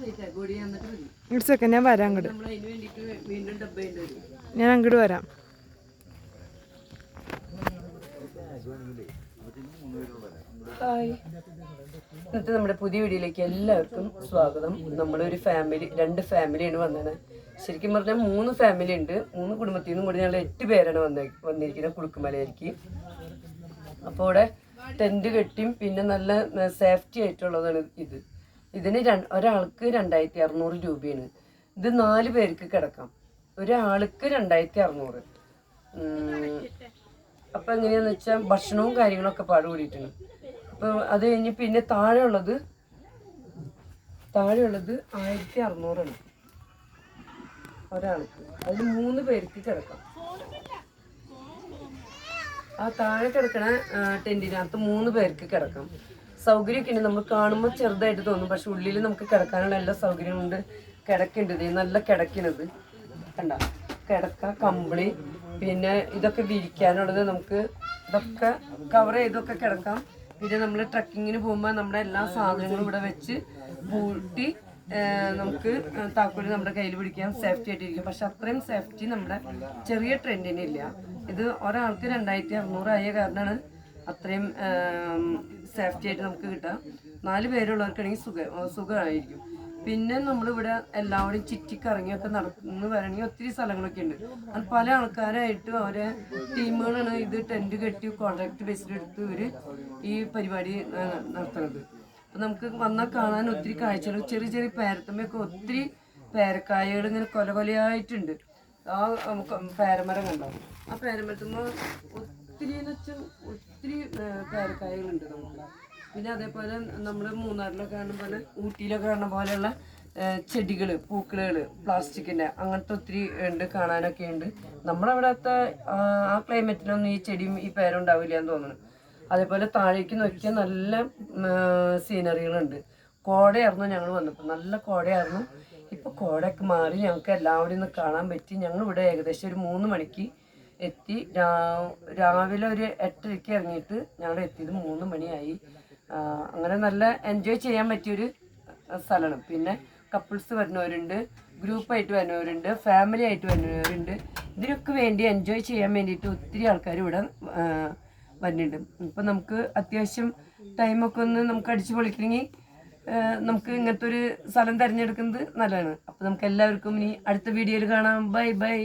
ഒരു സെക്കൻഡ് ഞാൻ വരാം അങ്ങോട്ട്. ഞാൻ അങ്ങോട്ട് വരാം. ഇന്നത്തെ നമ്മുടെ പുതിയ വീഡിയോയിലേക്ക് എല്ലാവർക്കും സ്വാഗതം. നമ്മളൊരു ഫാമിലി, 2 ഫാമിലിയാണ് വന്നത്. ശരിക്കും പറഞ്ഞാൽ 3 ഫാമിലി ഉണ്ട്. 3 കുടുംബത്തിൽ നിന്നും കൂടി ഞങ്ങൾ 8 പേരാണ് വന്നിരിക്കുന്നത് കുടുക്കുമലയിലേക്ക്. അപ്പോൾ ഇവിടെ ടെൻറ്റ് കെട്ടിയും പിന്നെ നല്ല സേഫ്റ്റി ആയിട്ടുള്ളതാണ് ഇത്. ഇതിന് ഒരാൾക്ക് 2600 രൂപയാണ്. ഇത് 4 പേർക്ക് കിടക്കാം. ഒരാൾക്ക് 2600. അപ്പം എങ്ങനെയാന്ന് വെച്ചാൽ ഭക്ഷണവും കാര്യങ്ങളൊക്കെ പാട് കൂടിയിട്ടുണ്ട്. അപ്പോൾ അത് കഴിഞ്ഞ് പിന്നെ താഴെയുള്ളത് 1600 ആണ് ഒരാൾക്ക്. അതിൽ 3 പേർക്ക് കിടക്കാം. ആ താഴെ കിടക്കണ ടെൻറ്റിനകത്ത് 3 പേർക്ക് കിടക്കാം. സൗകര്യമൊക്കെ ഉണ്ട്. നമ്മൾ കാണുമ്പോൾ ചെറുതായിട്ട് തോന്നും, പക്ഷെ ഉള്ളിൽ നമുക്ക് കിടക്കാനുള്ള എല്ലാ സൗകര്യമുണ്ട്. കിടക്കേണ്ടത് നല്ല കിടക്കുന്നത് കണ്ട, കിടക്ക, കമ്പിളി, പിന്നെ ഇതൊക്കെ വിരിക്കാനുള്ളത് നമുക്ക് ഇതൊക്കെ കവർ ചെയ്തൊക്കെ കിടക്കാം. പിന്നെ നമ്മൾ ട്രക്കിങ്ങിന് പോകുമ്പോൾ നമ്മുടെ എല്ലാ സാധനങ്ങളും ഇവിടെ വെച്ച് പൂട്ടി നമുക്ക് താക്കോല് നമ്മുടെ കയ്യിൽ പിടിക്കാൻ സേഫ്റ്റി ആയിട്ടിരിക്കും. പക്ഷെ അത്രയും സേഫ്റ്റി നമ്മുടെ ചെറിയ ട്രെൻഡിനില്ല. ഇത് ഒരാൾക്ക് 2600 ആയ കാരണമാണ് അത്രയും സേഫ്റ്റി ആയിട്ട് നമുക്ക് കിട്ടുക. 4 പേരുള്ളവർക്കാണെങ്കിൽ സുഖമായിരിക്കും. പിന്നെ നമ്മളിവിടെ എല്ലാവരും ചുറ്റിക്കറങ്ങിയൊക്കെ നടന്ന് വരണമെങ്കിൽ ഒത്തിരി സ്ഥലങ്ങളൊക്കെ ഉണ്ട്. അത് പല ആൾക്കാരായിട്ടും അവരെ ടീമുകളാണ് ഇത് ടെൻറ്റ് കെട്ടി കോൺട്രാക്ട് ബേസിലെടുത്ത് ഇവർ ഈ പരിപാടി നടത്തുന്നത്. അപ്പം നമുക്ക് വന്നാൽ കാണാൻ ഒത്തിരി കാഴ്ചകൾ, ചെറിയ ചെറിയ പേരത്തമ്മയൊക്കെ ഒത്തിരി പേരക്കായകൾ ഇങ്ങനെ കൊലകൊലയായിട്ടുണ്ട്. ആ പേരമരം കണ്ടാവും. ആ പേരമരത്തുമ്പോൾ ഒത്തിരി എന്ന് വെച്ചാൽ ഒത്തിരി പേരക്കായകളുണ്ട് നമുക്ക്. പിന്നെ അതേപോലെ നമ്മൾ മൂന്നാറിലൊക്കെ കാണുന്ന പോലെ, ഊട്ടിയിലൊക്കെ കാണുന്ന പോലെയുള്ള ചെടികൾ, പൂക്കളുകൾ, പ്ലാസ്റ്റിക്കിൻ്റെ അങ്ങനത്തെ ഒത്തിരി ഉണ്ട്, കാണാനൊക്കെ ഉണ്ട്. നമ്മളവിടുത്തെ ആ ക്ലൈമറ്റിലൊന്നും ഈ ചെടിയും ഈ പേരും ഉണ്ടാവില്ല എന്ന് തോന്നുന്നു. അതേപോലെ താഴേക്ക് നോക്കിയാൽ നല്ല സീനറികളുണ്ട്. കോടയായിരുന്നു ഞങ്ങൾ വന്നപ്പോൾ, നല്ല കോടയായിരുന്നു. ഇപ്പോൾ കോടയൊക്കെ മാറി ഞങ്ങൾക്ക് എല്ലാവരും ഒന്ന് കാണാൻ പറ്റി. ഞങ്ങളിവിടെ ഏകദേശം ഒരു 3 മണിക്ക് എത്തി. രാവിലെ ഒരു 8:30 ഇറങ്ങിയിട്ട് ഞങ്ങൾ എത്തിയത് 3 മണിയായി. അങ്ങനെ നല്ല എൻജോയ് ചെയ്യാൻ പറ്റിയൊരു സ്ഥലമാണ്. പിന്നെ കപ്പിൾസ് വരുന്നവരുണ്ട്, ഗ്രൂപ്പായിട്ട് വരുന്നവരുണ്ട്, ഫാമിലി ആയിട്ട് വരുന്നവരുണ്ട്. ഇതിനൊക്കെ വേണ്ടി എൻജോയ് ചെയ്യാൻ വേണ്ടിയിട്ട് ഒത്തിരി ആൾക്കാർ ഇവിടെ വരുന്നുണ്ട്. ഇപ്പം നമുക്ക് അത്യാവശ്യം ടൈമൊക്കെ ഒന്ന് നമുക്ക് അടിച്ചു പൊളിക്കണമെങ്കിൽ നമുക്ക് ഇങ്ങനത്തെ ഒരു സ്ഥലം തിരഞ്ഞെടുക്കുന്നത് നല്ലതാണ്. അപ്പം നമുക്ക് എല്ലാവർക്കും ഇനി അടുത്ത വീഡിയോയിൽ കാണാം. Bye bye.